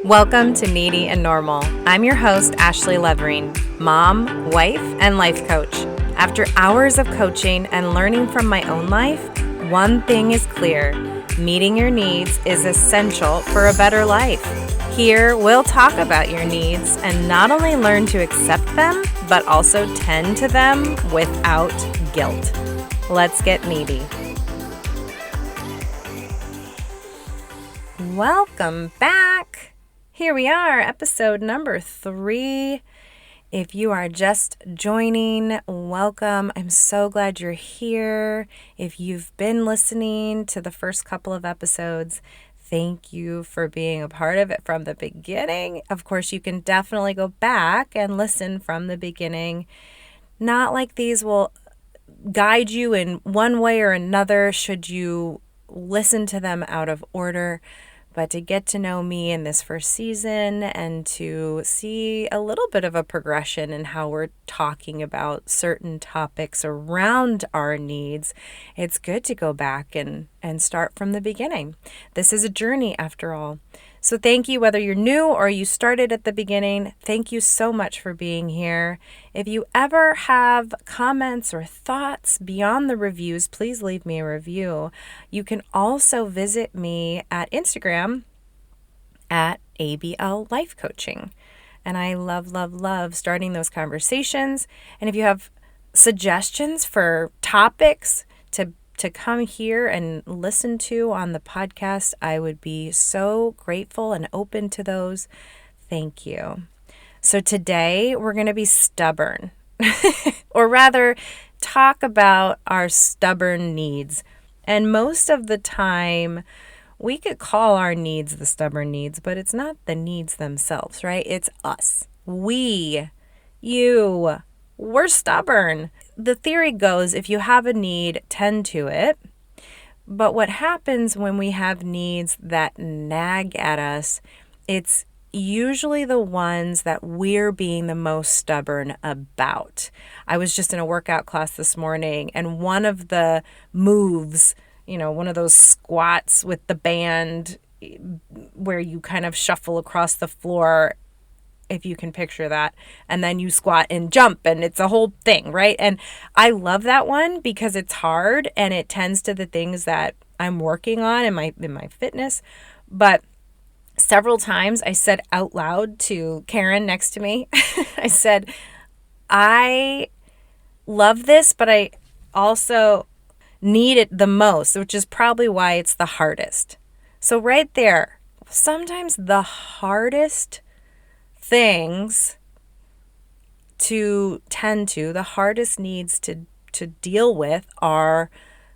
Welcome to Needy and Normal. I'm your host, Ashley Levering, mom, wife, and life coach. After hours of coaching and learning from my own life, one thing is clear: meeting your needs is essential for a better life. Here, we'll talk about your needs and not only learn to accept them, but also tend to them without guilt. Let's get needy. Welcome back. Here we are, episode number 3. If you are just joining, welcome. I'm so glad you're here. If you've been listening to the first couple of episodes, thank you for being a part of it from the beginning. Of course, you can definitely go back and listen from the beginning. Not like these will guide you in one way or another should you listen to them out of order. But to get to know me in this first season and to see a little bit of a progression in how we're talking about certain topics around our needs, it's good to go back and start from the beginning. This is a journey after all. So thank you, whether you're new or you started at the beginning. Thank you so much for being here. If you ever have comments or thoughts beyond the reviews, please leave me a review. You can also visit me at Instagram at ABL Life Coaching. And I love starting those conversations. And if you have suggestions for topics to come here and listen to on the podcast, I would be so grateful and open to those. Thank you. So today we're going to be stubborn, or rather talk about our stubborn needs. And most of the time we could call our needs the stubborn needs, but it's not the needs themselves, right? It's us. We're stubborn. The theory goes, if you have a need, tend to it. But what happens when we have needs that nag at us, it's usually the ones that we're being the most stubborn about. I was just in a workout class this morning, and one of the moves, one of those squats with the band where you kind of shuffle across the floor, if you can picture that, and then you squat and jump, and it's a whole thing, right? And I love that one because it's hard and it tends to the things that I'm working on in my fitness. But several times I said out loud to Karen next to me, I said, I love this, but I also need it the most, which is probably why it's the hardest. So right there, sometimes the hardest things to tend to, the hardest needs to deal with are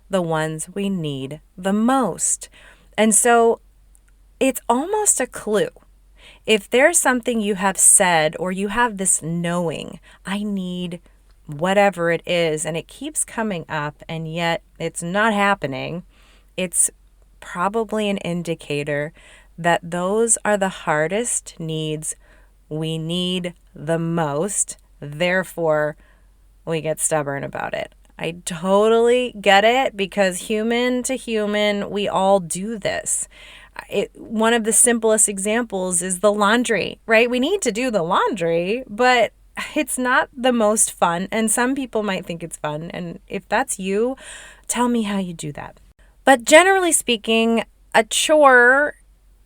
the ones we need the most. And so it's almost a clue. If there's something you have said or you have this knowing, I need whatever it is, and it keeps coming up and yet it's not happening, it's probably an indicator that those are the hardest needs we need the most. Therefore, we get stubborn about it. I totally get it because human to human, we all do this. One of the simplest examples is the laundry, right? We need to do the laundry, but it's not the most fun. And some people might think it's fun. And if that's you, tell me how you do that. But generally speaking, a chore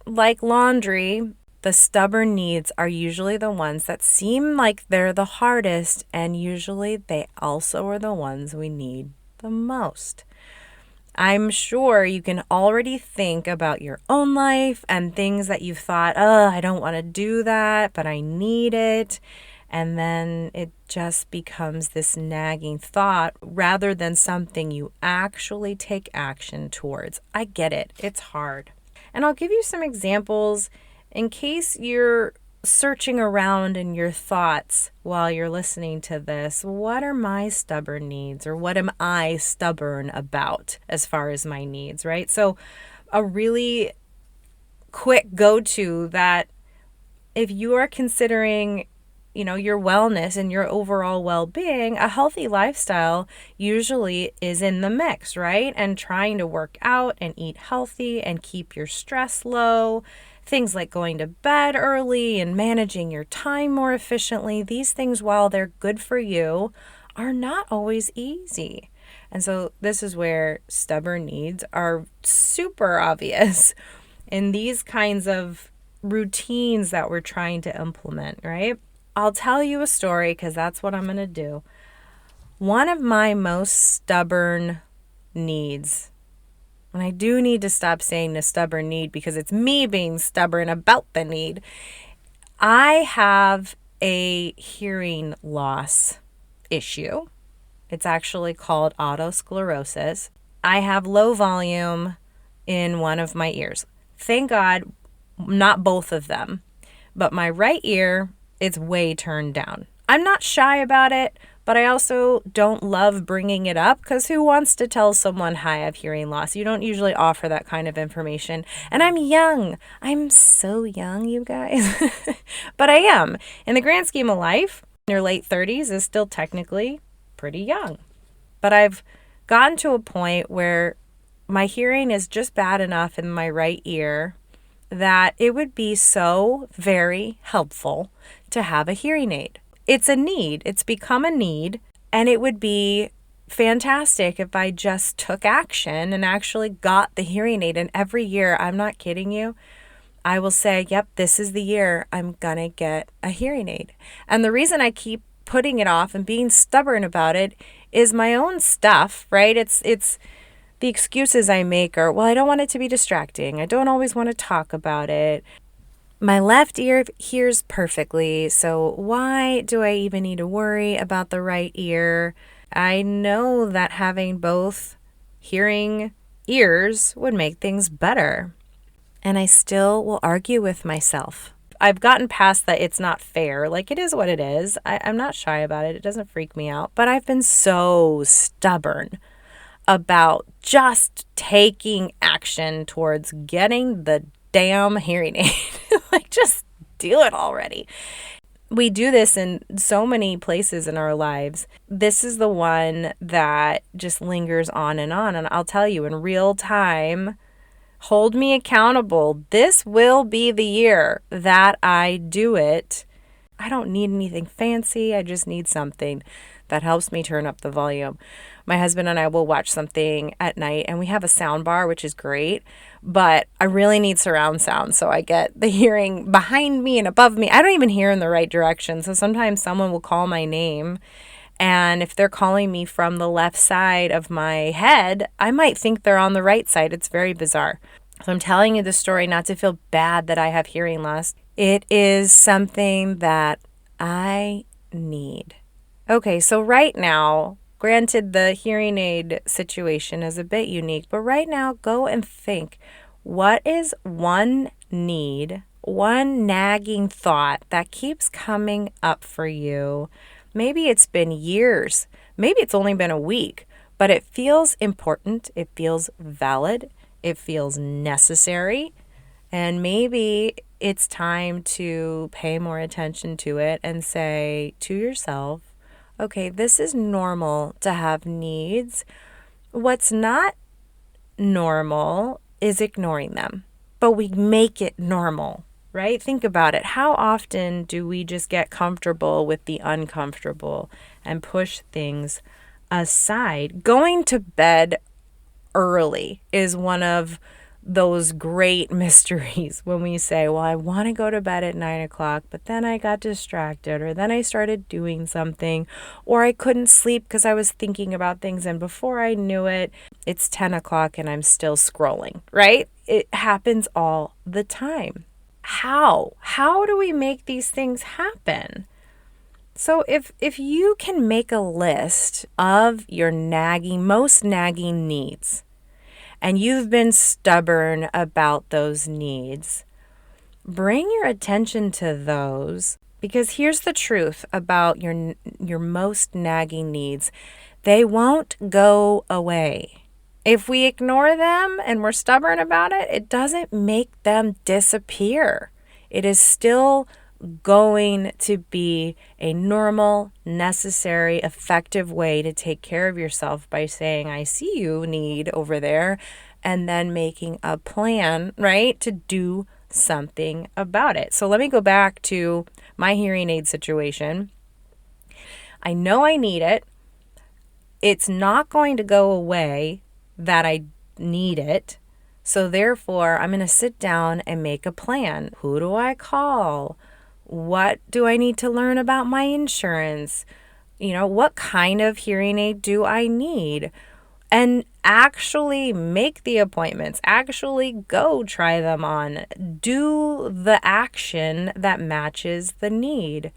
like laundry, the stubborn needs are usually the ones that seem like they're the hardest, and usually they also are the ones we need the most. I'm sure you can already think about your own life and things that you've thought, I don't want to do that, but I need it. And then it just becomes this nagging thought rather than something you actually take action towards. I get it. It's hard. And I'll give you some examples in case you're searching around in your thoughts while you're listening to this. What are my stubborn needs, or what am I stubborn about as far as my needs, right? So a really quick go-to that if you are considering your wellness and your overall well-being, a healthy lifestyle usually is in the mix, right? And trying to work out and eat healthy and keep your stress low, Things like going to bed early and managing your time more efficiently, these things, while they're good for you, are not always easy. And so this is where stubborn needs are super obvious in these kinds of routines that we're trying to implement, right? I'll tell you a story because that's what I'm going to do. One of my most stubborn needs, and I do need to stop saying the stubborn need because it's me being stubborn about the need. I have a hearing loss issue. It's actually called otosclerosis. I have low volume in one of my ears. Thank God, not both of them. But my right ear, it's way turned down. I'm not shy about it, but I also don't love bringing it up because who wants to tell someone, hi, I have hearing loss? You don't usually offer that kind of information. And I'm young. I'm so young, you guys. But I am. In the grand scheme of life, your late 30s is still technically pretty young. But I've gotten to a point where my hearing is just bad enough in my right ear that it would be so very helpful to have a hearing aid. It's a need. It's become a need. And it would be fantastic if I just took action and actually got the hearing aid. And every year, I'm not kidding you, I will say, yep, this is the year I'm going to get a hearing aid. And the reason I keep putting it off and being stubborn about it is my own stuff, right? It's the excuses I make are, well, I don't want it to be distracting. I don't always want to talk about it. My left ear hears perfectly, so why do I even need to worry about the right ear? I know that having both hearing ears would make things better. And I still will argue with myself. I've gotten past that it's not fair. Like, it is what it is. I'm not shy about it. It doesn't freak me out. But I've been so stubborn about just taking action towards getting the damn hearing aid. Like, just do it already. We do this in so many places in our lives. This is the one that just lingers on. And I'll tell you, in real time, hold me accountable. This will be the year that I do it. I don't need anything fancy. I just need something that helps me turn up the volume. My husband and I will watch something at night, and we have a sound bar, which is great, but I really need surround sound, so I get the hearing behind me and above me. I don't even hear in the right direction, so sometimes someone will call my name, and if they're calling me from the left side of my head, I might think they're on the right side. It's very bizarre. So I'm telling you this story not to feel bad that I have hearing loss. It is something that I need. Okay, so right now, granted the hearing aid situation is a bit unique, but right now go and think, what is one need, one nagging thought that keeps coming up for you? Maybe it's been years, maybe it's only been a week, but it feels important, it feels valid, it feels necessary, and maybe it's time to pay more attention to it and say to yourself, okay, this is normal to have needs. What's not normal is ignoring them, but we make it normal, right? Think about it. How often do we just get comfortable with the uncomfortable and push things aside? Going to bed early is one of those great mysteries when we say, well, I want to go to bed at 9 o'clock, but then I got distracted, or then I started doing something, or I couldn't sleep because I was thinking about things, and before I knew it, it's 10 o'clock and I'm still scrolling, right? It happens all the time. How do we make these things happen? So if you can make a list of your most nagging needs, and you've been stubborn about those needs, bring your attention to those, because here's the truth about your most nagging needs. They won't go away. If we ignore them and we're stubborn about it, it doesn't make them disappear. It is still going to be a normal, necessary, effective way to take care of yourself by saying, I see you need over there, and then making a plan, right, to do something about it. So let me go back to my hearing aid situation. I know I need it. It's not going to go away that I need it. So therefore, I'm going to sit down and make a plan. Who do I call? What do I need to learn about my insurance? What kind of hearing aid do I need? And actually make the appointments, actually go try them on, do the action that matches the need.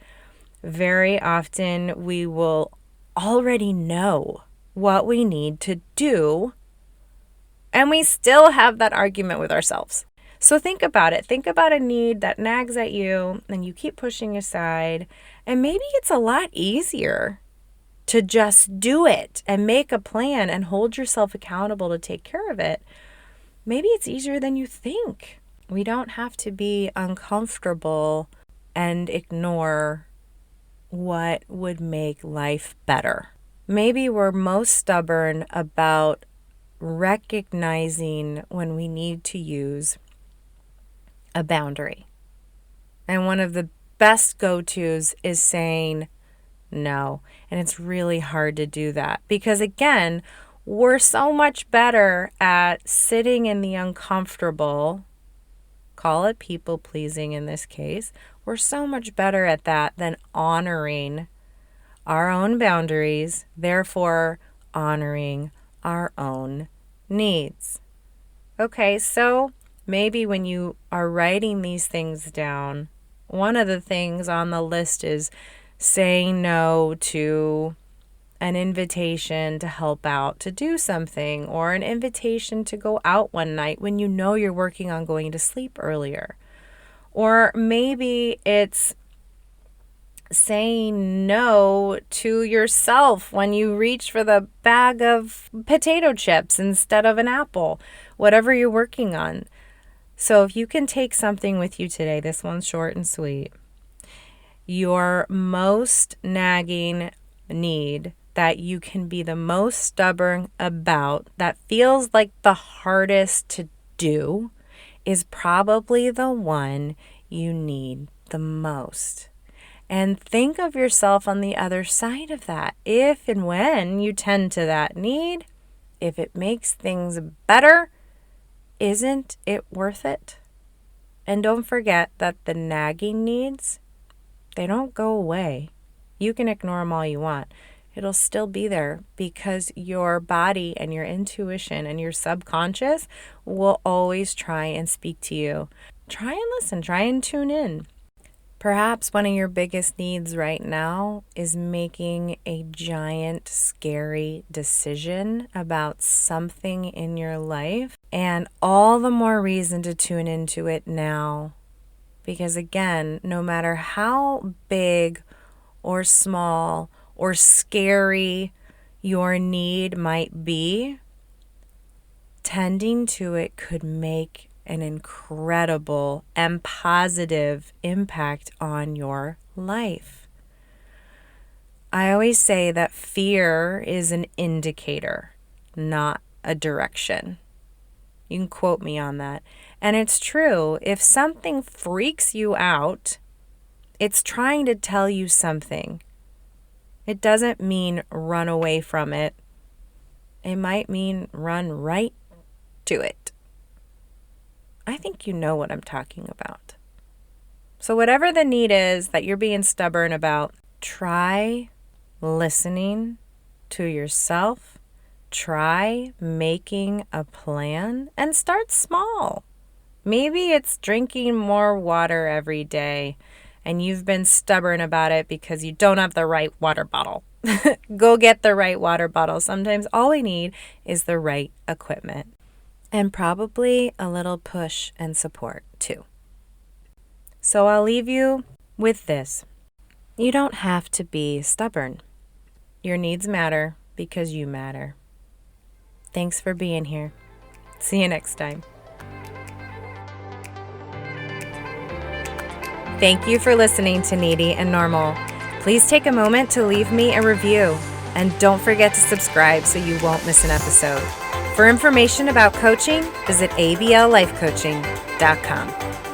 Very often we will already know what we need to do, and we still have that argument with ourselves. So think about it. Think about a need that nags at you and you keep pushing aside, and maybe it's a lot easier to just do it and make a plan and hold yourself accountable to take care of it. Maybe it's easier than you think. We don't have to be uncomfortable and ignore what would make life better. Maybe we're most stubborn about recognizing when we need to use a boundary. And one of the best go-tos is saying no. And it's really hard to do that because, again, we're so much better at sitting in the uncomfortable, call it people pleasing in this case. We're so much better at that than honoring our own boundaries, therefore honoring our own needs. Okay, so maybe when you are writing these things down, one of the things on the list is saying no to an invitation to help out to do something, or an invitation to go out one night when you know you're working on going to sleep earlier. Or maybe it's saying no to yourself when you reach for the bag of potato chips instead of an apple, whatever you're working on. So if you can take something with you today, this one's short and sweet. Your most nagging need that you can be the most stubborn about, that feels like the hardest to do, is probably the one you need the most. And think of yourself on the other side of that. If and when you tend to that need, if it makes things better, isn't it worth it? And don't forget that the nagging needs, they don't go away. You can ignore them all you want. It'll still be there because your body and your intuition and your subconscious will always try and speak to you. Try and listen, try and tune in. Perhaps one of your biggest needs right now is making a giant, scary decision about something in your life, and all the more reason to tune into it now. Because again, no matter how big or small or scary your need might be, tending to it could make an incredible and positive impact on your life. I always say that fear is an indicator, not a direction. You can quote me on that. And it's true. If something freaks you out, it's trying to tell you something. It doesn't mean run away from it. It might mean run right to it. I think you know what I'm talking about. So whatever the need is that you're being stubborn about, try listening to yourself. Try making a plan and start small. Maybe it's drinking more water every day and you've been stubborn about it because you don't have the right water bottle. Go get the right water bottle. Sometimes all we need is the right equipment. And probably a little push and support too. So I'll leave you with this. You don't have to be stubborn. Your needs matter because you matter. Thanks for being here. See you next time. Thank you for listening to Needy and Normal. Please take a moment to leave me a review. And don't forget to subscribe so you won't miss an episode. For information about coaching, visit ablifecoaching.com.